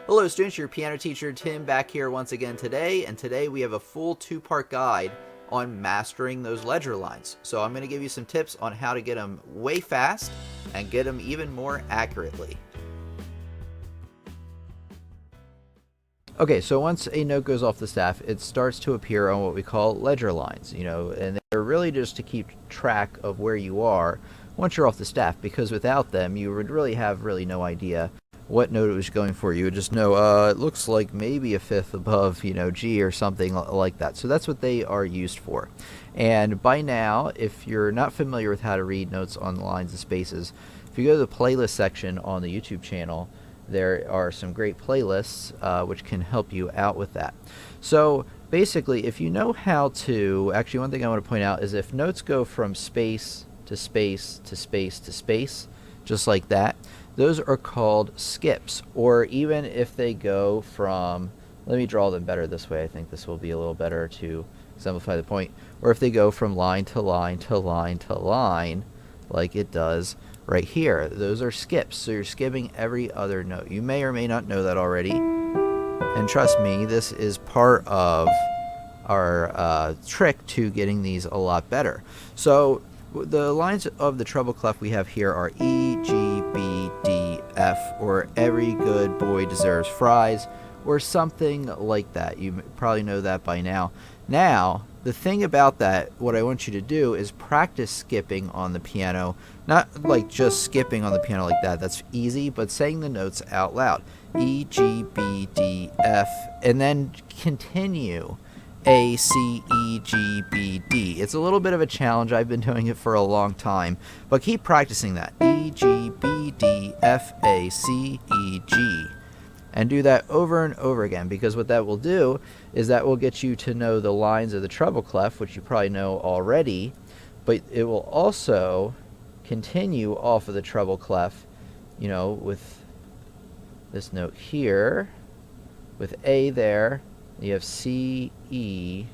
Hello students, your piano teacher Tim back here once again today, and today we have a full two-part guide on mastering those ledger lines. So I'm going to give you some tips on how to get them way fast and get them even more accurately. Okay, so once a note goes off the staff, it starts to appear on what we call ledger lines, and they're really just to keep track of where you are once you're off the staff, because without them, you would really have no idea what note it was going for. You would just know, it looks like maybe a fifth above, G or something like that. So that's what they are used for. And by now, if you're not familiar with how to read notes on lines and spaces, if you go to the playlist section on the YouTube channel, there are some great playlists which can help you out with that. So basically, if you know how to, actually one thing I want to point out is if notes go from space to space to space to space, just like that, those are called skips. Or even if they go from, let me draw them better this way, I think this will be a little better to exemplify the point, or if they go from line to line to line to line, like it does right here, those are skips. So you're skipping every other note. You may or may not know that already, and trust me, this is part of our trick to getting these a lot better. So the lines of the treble clef we have here are E, G, B, D, F, or every good boy deserves fries, or something like that. You probably know that by now. Now, the thing about that, what I want you to do is practice skipping on the piano. Not like just skipping on the piano like that, that's easy, but saying the notes out loud. E, G, B, D, F, and then continue. A, C, E, G, B, D. It's a little bit of a challenge. I've been doing it for a long time, but keep practicing that. E, G, B, D, F, A, C, E, G. And do that over and over again, because what that will do is that will get you to know the lines of the treble clef, which you probably know already, but it will also continue off of the treble clef, with this note here, with A there. You have C, E,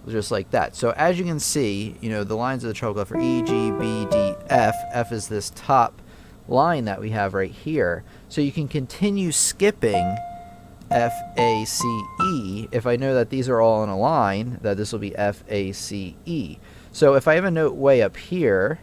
just like that. So as you can see, the lines of the treble clef are E, G, B, D, F. F is this top line that we have right here. So you can continue skipping F, A, C, E. If I know that these are all in a line, that this will be F, A, C, E. So if I have a note way up here,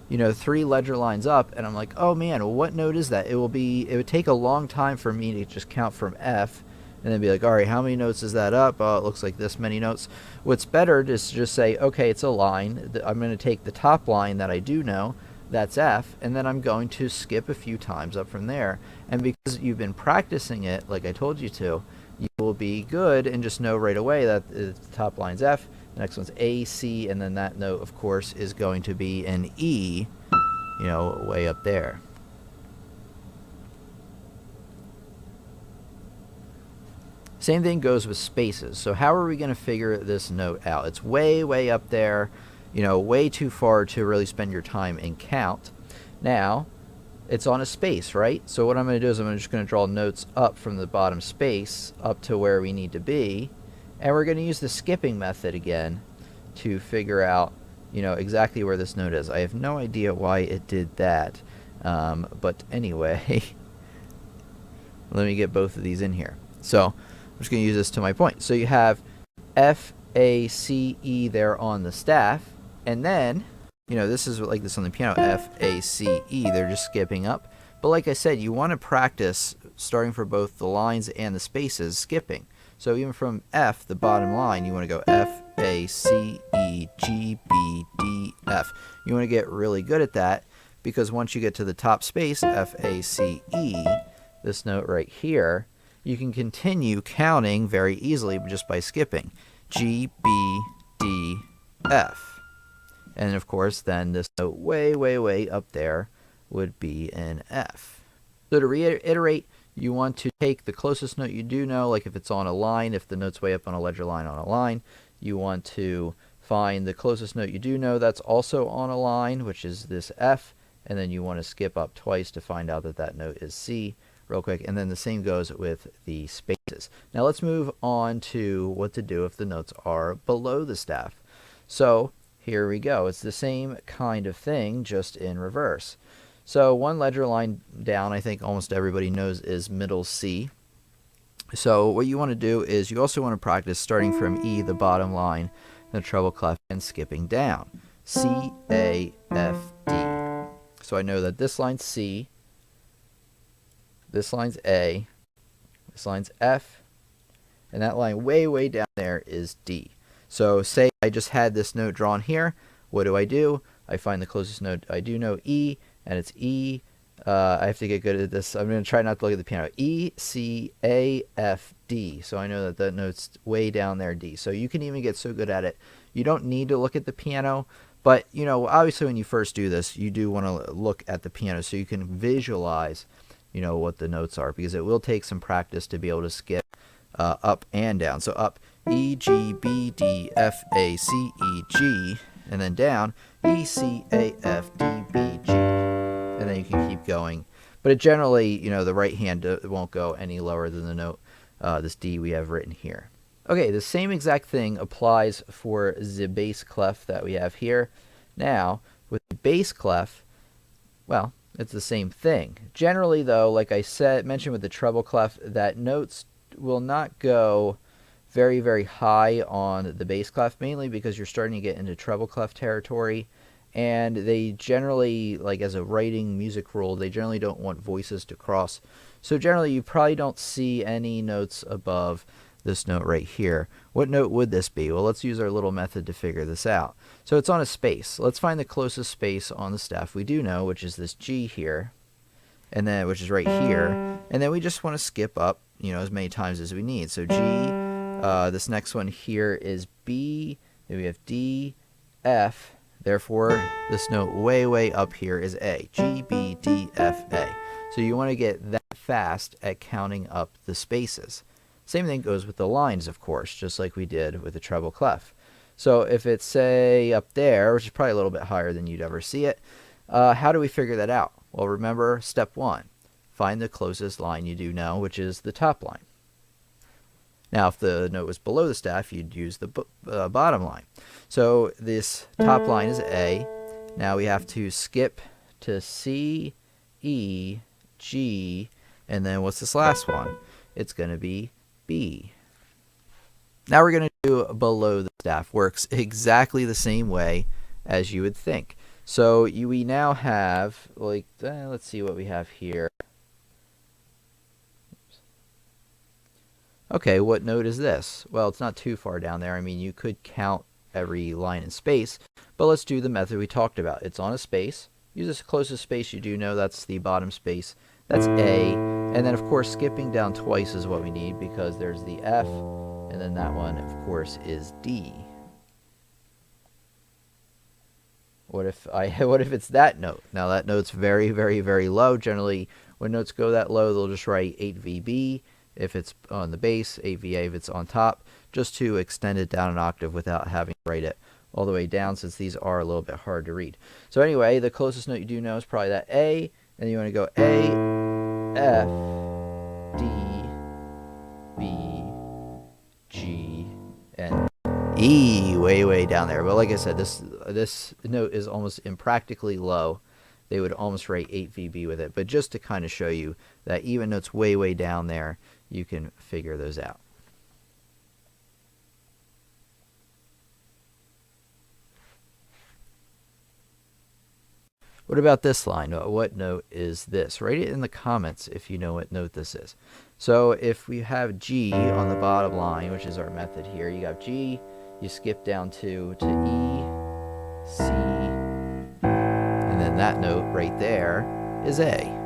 3 ledger lines up, and I'm like, oh man, well, what note is that? It would take a long time for me to just count from F and then be like, all right, how many notes is that up? Oh, it looks like this many notes. What's better is to just say, okay, it's a line. I'm going to take the top line that I do know, that's F, and then I'm going to skip a few times up from there. And because you've been practicing it like I told you to, you will be good and just know right away that the top line's F, the next one's A, C, and then that note, of course, is going to be an E, way up there. Same thing goes with spaces. So how are we going to figure this note out? It's way, way up there, way too far to really spend your time and count. Now, it's on a space, right? So what I'm going to do is I'm just going to draw notes up from the bottom space up to where we need to be. And we're going to use the skipping method again to figure out, exactly where this note is. I have no idea why it did that. But anyway, let me get both of these in here. So I'm just going to use this to my point. So you have F, A, C, E there on the staff. And then, this is like this on the piano, F, A, C, E. They're just skipping up. But like I said, you want to practice starting for both the lines and the spaces skipping. So even from F, the bottom line, you want to go F, A, C, E, G, B, D, F. You want to get really good at that, because once you get to the top space, F, A, C, E, this note right here, you can continue counting very easily just by skipping G, B, D, F. And of course, then this note way, way, way up there would be an F. So to reiterate, you want to take the closest note you do know, like if it's on a line, if the note's way up on a ledger line on a line, you want to find the closest note you do know that's also on a line, which is this F, and then you want to skip up twice to find out that that note is C real quick, and then the same goes with the spaces. Now let's move on to what to do if the notes are below the staff. So here we go. It's the same kind of thing, just in reverse. So one ledger line down, I think almost everybody knows, is middle C. So what you want to do is you also want to practice starting from E, the bottom line, the treble clef, and skipping down. C, A, F, D. So I know that this line's C, this line's A, this line's F, and that line way, way down there is D. So say I just had this note drawn here. What do? I find the closest note I do know, E, and it's E. I have to get good at this. I'm going to try not to look at the piano. E, C, A, F, D. So I know that that note's way down there, D. So you can even get so good at it. You don't need to look at the piano, but, you know, obviously when you first do this, you do want to look at the piano so you can visualize, you know, what the notes are, because it will take some practice to be able to skip up and down. So up, E, G, B, D, F, A, C, E, G, and then down, E, C, A, F, D, B, G. And then you can keep going. But it generally, you know, the right hand won't go any lower than the note, this D we have written here. Okay, the same exact thing applies for the bass clef that we have here. Now, with the bass clef, well, it's the same thing. Generally, though, like I mentioned with the treble clef, that notes will not go very, very high on the bass clef, mainly because you're starting to get into treble clef territory. And they generally, like as a writing music rule, they generally don't want voices to cross. So generally, you probably don't see any notes above this note right here. What note would this be? Well, let's use our little method to figure this out. So it's on a space. Let's find the closest space on the staff we do know, which is this G here, and then which is right here. And then we just want to skip up, you know, as many times as we need. So G, this next one here is B, then we have D, F. Therefore, this note way, way up here is A. G, B, D, F, A. So you want to get that fast at counting up the spaces. Same thing goes with the lines, of course, just like we did with the treble clef. So if it's, say, up there, which is probably a little bit higher than you'd ever see it, how do we figure that out? Well, remember step one. Find the closest line you do know, which is the top line. Now, if the note was below the staff, you'd use the bottom line. So this top line is A. Now we have to skip to C, E, G, and then what's this last one? It's going to be B. Now we're going to do below the staff. Works exactly the same way as you would think. So we now have, like, let's see what we have here. Okay, what note is this? Well, it's not too far down there. I mean, you could count every line in space, but let's do the method we talked about. It's on a space. Use this closest space you do know. That's the bottom space. That's A. And then, of course, skipping down twice is what we need because there's the F, and then that one, of course, is D. What if it's that note? Now, that note's very, very, very low. Generally, when notes go that low, they'll just write 8 VB. If it's on the bass, 8VA if it's on top, just to extend it down an octave without having to write it all the way down, since these are a little bit hard to read. So anyway, the closest note you do know is probably that A, and you want to go A, F, D, B, G, and E, way, way down there. But like I said, this note is almost impractically low. They would almost write 8 VB with it. But just to kind of show you that even notes way, way down there, you can figure those out. What about this line? What note is this? Write it in the comments if you know what note this is. So if we have G on the bottom line, which is our method here, you got G, you skip down to E, C, and then that note right there is A.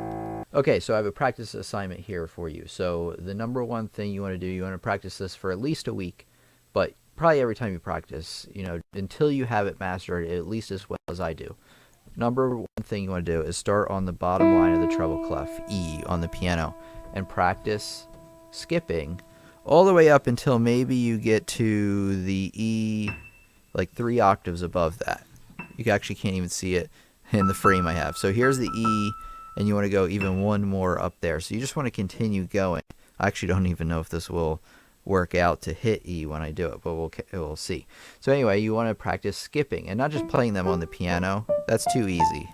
Okay, so I have a practice assignment here for you. So the number one thing you want to do, you want to practice this for at least a week, but probably every time you practice, you know, until you have it mastered at least as well as I do. Number one thing you want to do is start on the bottom line of the treble clef, E, on the piano, and practice skipping all the way up until maybe you get to the E, like 3 octaves above that. You actually can't even see it in the frame I have. So here's the E, and you want to go even one more up there. So you just want to continue going. I actually don't even know if this will work out to hit E when I do it, but we'll see. So anyway, you want to practice skipping and not just playing them on the piano. That's too easy.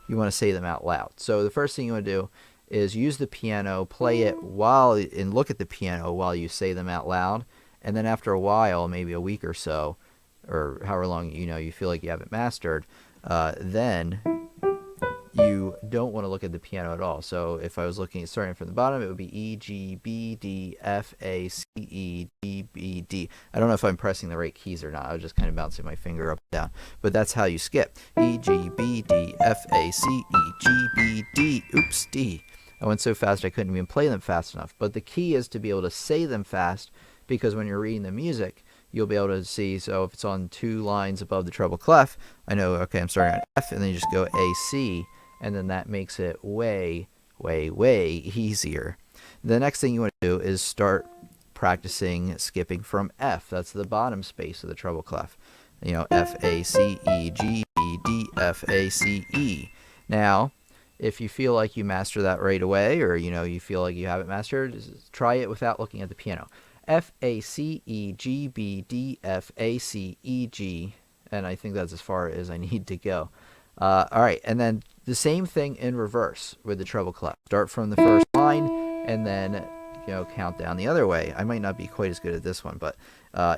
you want to say them out loud. So the first thing you want to do is use the piano, play it and look at the piano while you say them out loud. And then after a while, maybe a week or so, or however long you feel like you have it mastered, then you don't want to look at the piano at all. So if I was starting from the bottom, it would be E, G, B, D, F, A, C, E, D, B, D. I don't know if I'm pressing the right keys or not. I was just kind of bouncing my finger up and down. But that's how you skip. E, G, B, D, F, A, C, E, G, B, D. Oops, D. I went so fast I couldn't even play them fast enough. But the key is to be able to say them fast, because when you're reading the music, you'll be able to see. So if it's on 2 lines above the treble clef, I know, okay, I'm starting on F, and then you just go A, C, and then that makes it way, way, way easier. The next thing you want to do is start practicing skipping from F. That's the bottom space of the treble clef. F, A, C, E, G, B, D, F, A, C, E. Now, if you feel like you master that right away, or you feel like you have it mastered, try it without looking at the piano. F, A, C, E, G, B, D, F, A, C, E, G, and I think that's as far as I need to go. All right, and then the same thing in reverse with the treble clef. Start from the first line, and then count down the other way. I might not be quite as good at this one, but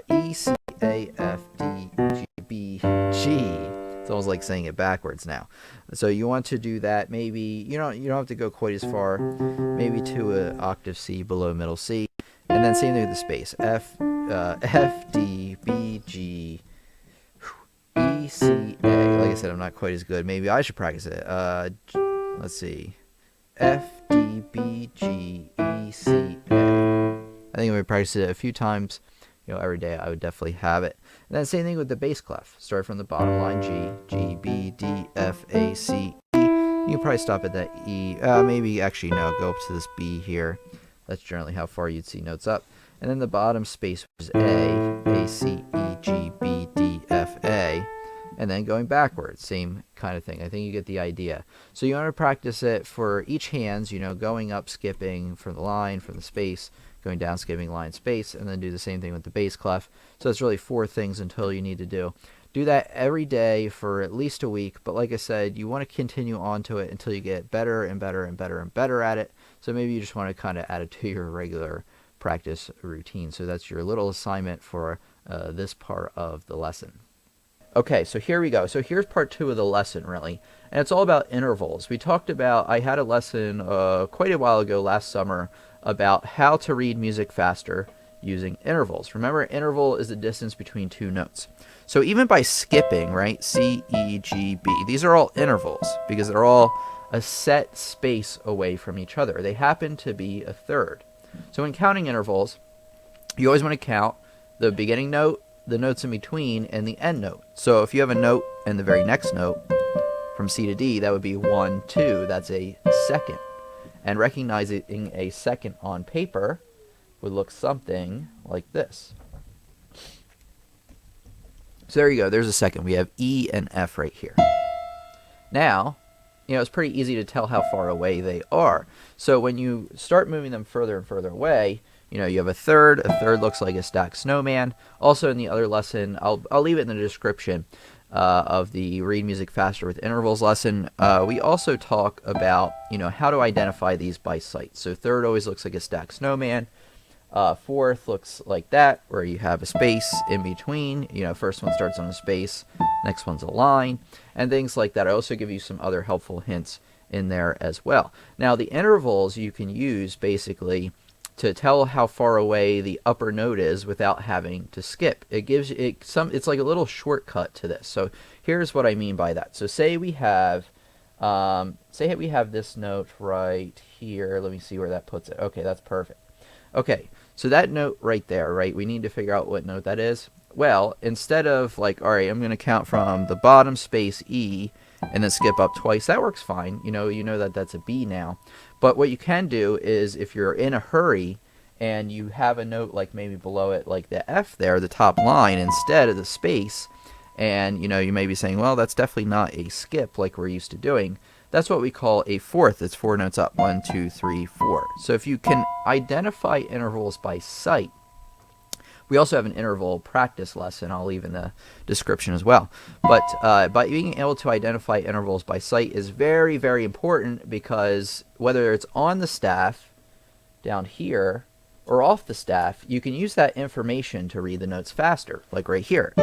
E, C, A, F, D, G, B, G. It's almost like saying it backwards now. So you want to do that. Maybe you don't have to go quite as far. Maybe to an octave C below middle C, and then same thing with the space. F, D, B, G, E, C, A. Like I said, I'm not quite as good. Maybe I should practice it. Let's see. F, D, B, G, E, C, A. I think if I practice it a few times, every day, I would definitely have it. And then same thing with the bass clef. Start from the bottom line, G, G, B, D, F, A, C, E. You can probably stop at that E. Maybe actually no, go up to this B here. That's generally how far you'd see notes up. And then the bottom space, which is A, C, E, G, B, D, F, A. And then going backwards, same kind of thing. I think you get the idea. So you want to practice it for each hands, going up, skipping from the line, from the space, going down, skipping line, space, and then do the same thing with the bass clef. So it's really 4 things until you need to do. Do that every day for at least a week, but like I said, you want to continue on to it until you get better and better and better and better at it. So maybe you just want to kind of add it to your regular practice routine. So that's your little assignment for this part of the lesson. Okay, so here we go. So here's part 2 of the lesson, really. And it's all about intervals. We talked about, I had a lesson quite a while ago last summer about how to read music faster using intervals. Remember, interval is the distance between 2 notes. So even by skipping, right, C, E, G, B, these are all intervals because they're all a set space away from each other. They happen to be a third. So when counting intervals, you always want to count the beginning note, the notes in between, and the end note. So if you have a note and the very next note from C to D, that would be 1, 2. That's a second. And recognizing a second on paper would look something like this. So there you go. There's a second. We have E and F right here. Now, it's pretty easy to tell how far away they are. So when you start moving them further and further away, you have a third. A third looks like a stacked snowman. Also in the other lesson, I'll leave it in the description of the Read Music Faster with Intervals lesson. We also talk about, how to identify these by sight. So third always looks like a stacked snowman. Fourth looks like that, where you have a space in between. First one starts on a space, next one's a line, and things like that. I also give you some other helpful hints in there as well. Now, the intervals you can use basically to tell how far away the upper note is without having to skip. It gives it it's like a little shortcut to this. So here's what I mean by that. So say we have this note right here. Let me see where that puts it. Okay, that's perfect. Okay, so that note right there, right? We need to figure out what note that is. Well, instead of like, all right, I'm going to count from the bottom space E and then skip up twice. That works fine. You know that that's a B now. But what you can do is if you're in a hurry and you have a note like maybe below it, like the F there, the top line, instead of the space, and you may be saying, well, that's definitely not a skip like we're used to doing. That's what we call a fourth. It's 4 notes up. 1, 2, 3, 4. So if you can identify intervals by sight, We also have an interval practice lesson I'll leave in the description as well. But by being able to identify intervals by sight is very, very important, because whether it's on the staff down here or off the staff, you can use that information to read the notes faster, like right here,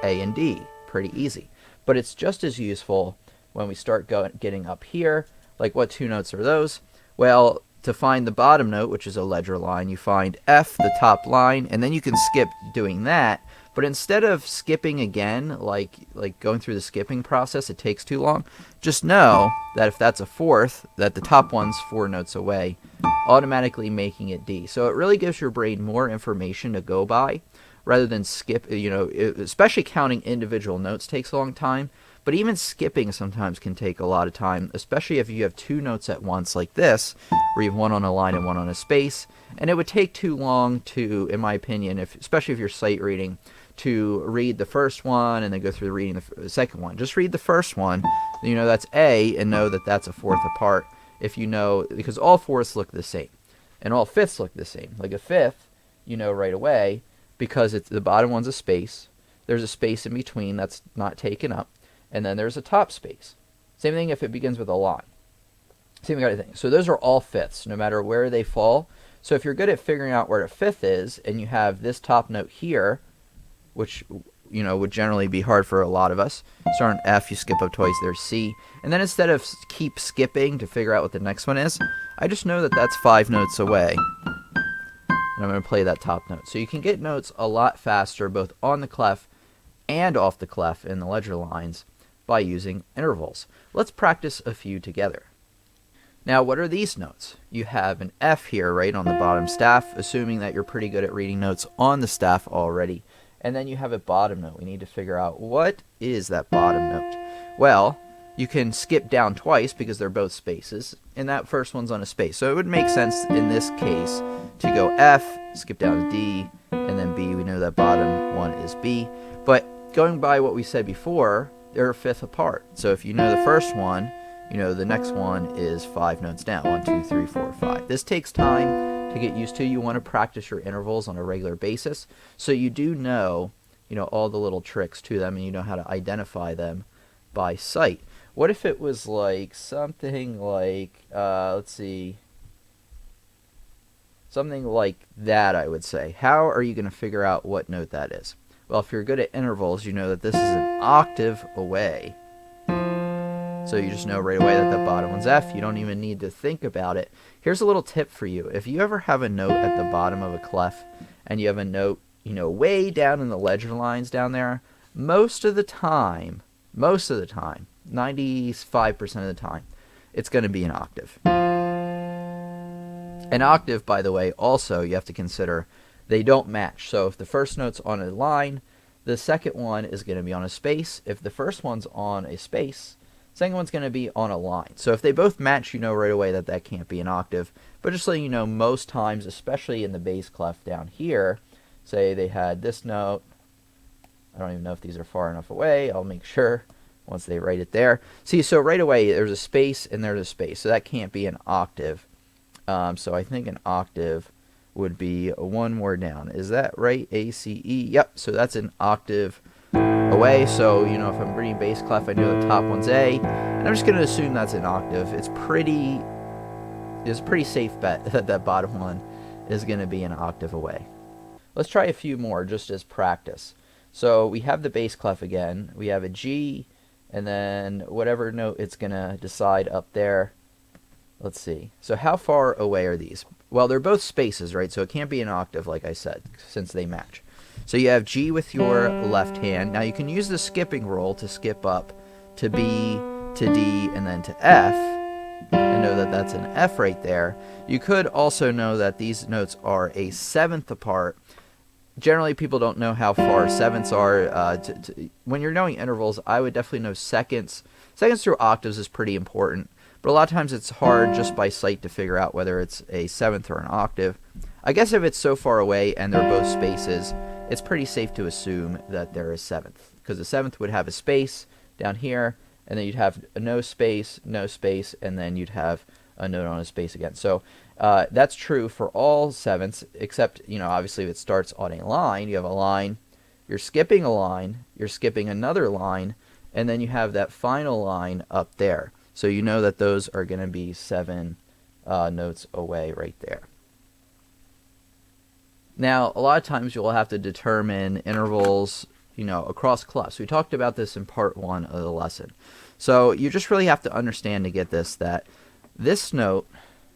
A and D, pretty easy. But it's just as useful when we start getting up here, like what two notes are those? Well, to find the bottom note, which is a ledger line, you find F, the top line, and then you can skip doing that. But instead of skipping again, like going through the skipping process, it takes too long, just know that if that's a fourth, that the top one's 4 notes away, automatically making it D. So it really gives your brain more information to go by, rather than skip, especially counting individual notes takes a long time. But even skipping sometimes can take a lot of time, especially if you have 2 notes at once like this, where you have one on a line and one on a space. And it would take too long to, in my opinion, especially if you're sight reading, to read the first one and then go through reading the second one. Just read the first one, that's A, and know that that's a fourth apart. If you know, because all fourths look the same, and all fifths look the same. Like a fifth, right away, because the bottom one's a space. There's a space in between that's not taken up. And then there's a top space. Same thing if it begins with a line. Same kind of thing. So those are all fifths, no matter where they fall. So if you're good at figuring out where a fifth is, and you have this top note here, which would generally be hard for a lot of us. Start on F, you skip up twice, there's C. And then instead of keep skipping to figure out what the next one is, I just know that that's 5 notes away. And I'm going to play that top note. So you can get notes a lot faster, both on the clef and off the clef in the ledger lines, by using intervals. Let's practice a few together. Now, what are these notes? You have an F here, right, on the bottom staff, assuming that you're pretty good at reading notes on the staff already. And then you have a bottom note. We need to figure out, what is that bottom note? Well, you can skip down twice because they're both spaces, and that first one's on a space. So it would make sense in this case to go F, skip down to D, and then B. We know that bottom one is B. But going by what we said before, they're a fifth apart. So if you know the first one, the next one is 5 notes down. 1, 2, 3, 4, 5. This takes time to get used to. You want to practice your intervals on a regular basis, so you do know, all the little tricks to them, and you know how to identify them by sight. What if it was like something like, something like that, I would say. How are you going to figure out what note that is? Well, if you're good at intervals, you know that this is an octave away. So you just know right away that the bottom one's F. You don't even need to think about it. Here's a little tip for you. If you ever have a note at the bottom of a clef, and you have a note, way down in the ledger lines down there, most of the time, 95% of the time, it's going to be an octave. An octave, by the way, also, you have to consider, they don't match. So if the first note's on a line, the second one is going to be on a space. If the first one's on a space, the second one's going to be on a line. So if they both match, you know right away that that can't be an octave. But just so you know, most times, especially in the bass clef down here, say they had this note. I don't even know if these are far enough away. I'll make sure once they write it there. See, so right away, there's a space and there's a space. So that can't be an octave. So I think an octave would be one more down. Is that right? A, C, E. Yep. So that's an octave away. So, if I'm reading bass clef, I know the top one's A. And I'm just going to assume that's an octave. It's a pretty safe bet that that bottom one is going to be an octave away. Let's try a few more just as practice. So we have the bass clef again. We have a G, and then whatever note it's going to decide up there. Let's see. So how far away are these? Well, they're both spaces, right? So it can't be an octave, like I said, since they match. So you have G with your left hand. Now you can use the skipping roll to skip up to B, to D, and then to F, and know that that's an F right there. You could also know that these notes are a seventh apart. Generally, people don't know how far sevenths are. When you're knowing intervals, I would definitely know seconds. Seconds through octaves is pretty important. But a lot of times it's hard just by sight to figure out whether it's a seventh or an octave. I guess if it's so far away and they're both spaces, it's pretty safe to assume that they're a seventh. Because a seventh would have a space down here, and then you'd have no space, and then you'd have a note on a space again. So that's true for all sevenths, except, obviously if it starts on a line, you have a line, you're skipping a line, you're skipping another line, and then you have that final line up there. So you know that those are going to be 7 notes away right there. Now, a lot of times you'll have to determine intervals, across clefs. We talked about this in part 1 of the lesson. So you just really have to understand to get this, that this note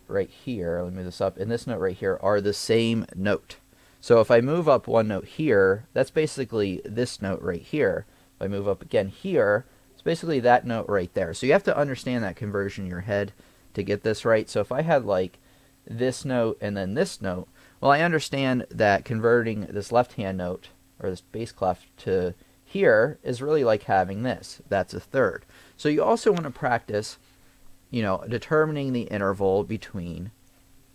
right here, let me move this up, and this note right here are the same note. So if I move up one note here, that's basically this note right here. If I move up again here, it's basically that note right there. So you have to understand that conversion in your head to get this right. So if I had like this note and then this note, well, I understand that converting this left-hand note, or this bass clef, to here is really like having this. That's a third. So you also want to practice, determining the interval between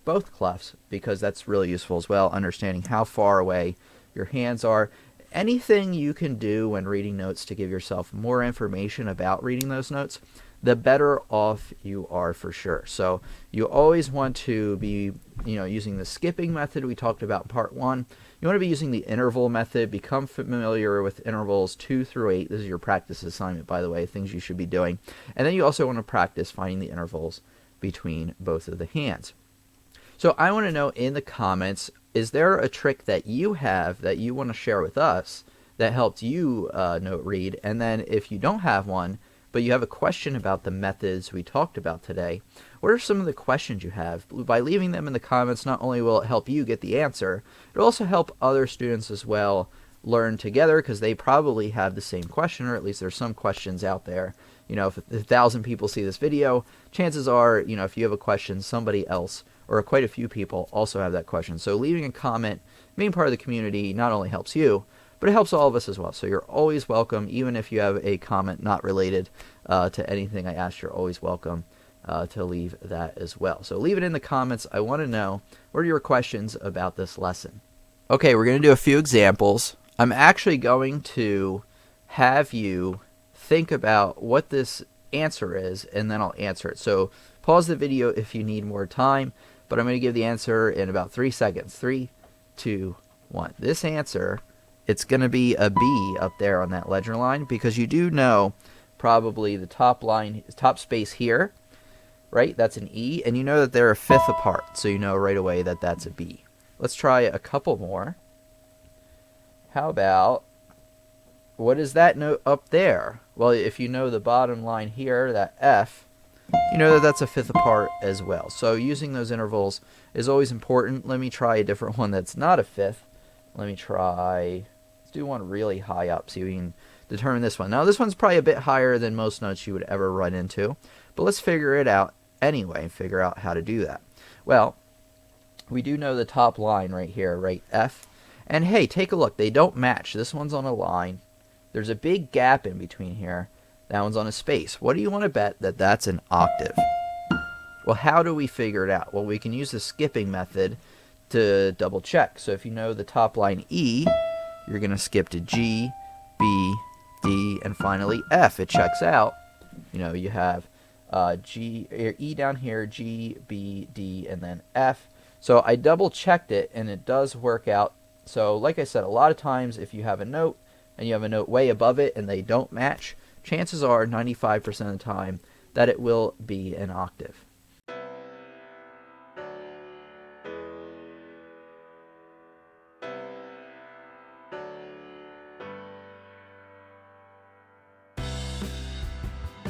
both clefs, because that's really useful as well, understanding how far away your hands are. Anything you can do when reading notes to give yourself more information about reading those notes, the better off you are for sure. So you always want to be, using the skipping method we talked about in part 1. You want to be using the interval method. Become familiar with intervals 2 through 8. This is your practice assignment, by the way, things you should be doing. And then you also want to practice finding the intervals between both of the hands. So I want to know in the comments, is there a trick that you have that you want to share with us that helped you note read? And then if you don't have one, but you have a question about the methods we talked about today, what are some of the questions you have? By leaving them in the comments, not only will it help you get the answer, it'll also help other students as well learn together, because they probably have the same question, or at least there's some questions out there. If 1,000 people see this video, chances are, if you have a question, somebody else or quite a few people also have that question. So leaving a comment, being part of the community, not only helps you, but it helps all of us as well. So you're always welcome, even if you have a comment not related to anything I asked, you're always welcome to leave that as well. So leave it in the comments. I want to know, what are your questions about this lesson? Okay, we're going to do a few examples. I'm actually going to have you think about what this answer is, and then I'll answer it. So pause the video if you need more time, but I'm going to give the answer in about 3 seconds. 3, 2, 1. This answer, it's going to be a B up there on that ledger line, because you do know probably the top line, top space here, right? That's an E, and you know that they're a fifth apart, so you know right away that that's a B. Let's try a couple more. How about, what is that note up there? Well, if you know the bottom line here, that F, you know that that's a fifth apart as well. So using those intervals is always important. Let me try a different one that's not a fifth. Let me try, let's do one really high up, so we can determine this one. Now this one's probably a bit higher than most notes you would ever run into, but let's figure it out anyway, figure out how to do that. Well, we do know the top line right here, right? F. And hey, take a look. They don't match. This one's on a line. There's a big gap in between here. That one's on a space. What do you want to bet that that's an octave? Well, how do we figure it out? Well, we can use the skipping method to double check. So if you know the top line E, you're going to skip to G, B, D, and finally F. It checks out. You have E down here, G, B, D, and then F. So I double checked it, and it does work out. So like I said, a lot of times if you have a note and you have a note way above it and they don't match, chances are 95% of the time that it will be an octave.